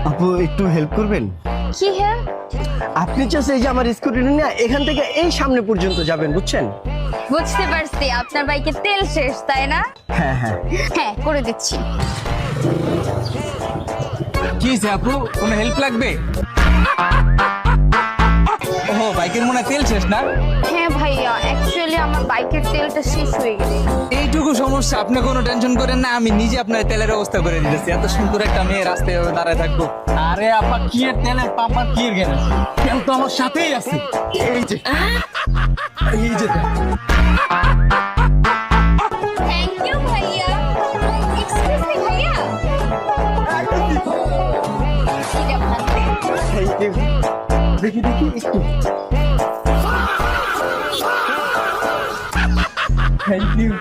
আপু একটু হেল্প করবেন? কি হ্যাঁ? আপনি চাচ্ছে এই যে আমার স্কুটি নিয়ে এখান থেকে এই সামনে পর্যন্ত যাবেন, বুঝছেন? বুঝতে পারছি আপনার বাইকে তেল শেষ, তাই না? হ্যাঁ হ্যাঁ। হ্যাঁ, করে দিচ্ছি। কি হয়েছে আপু, কোনো হেল্প লাগবে? ওহো, বাইকের মনে হয় তেল শেষ না? হ্যাঁ ভাইয়া, অ্যাকচুয়ালি আমার বাইকের তেলটা শেষ হয়ে গেছে। এইটুকু সমস্যা, আপনি কোনো টেনশন করেন না, আমি নিজে আপনার তেলের ব্যবস্থা করে দিতেছি। এত সুন্দর একটা মেয়ে রাস্তায় এভাবে দাঁড়ায় থাকবো। আরে আপা, কি এর তেলের পাম্প আর কি এর গ্যাস, তেল তো আমার সাথেই আছে। এই যে এই যে তেল। থ্যাংক ইউ ভাইয়া। এক্সকিউজ মি ভাইয়া। এটা আপনার তেল। Thank you. দেখি দেখি একটু। Thank you.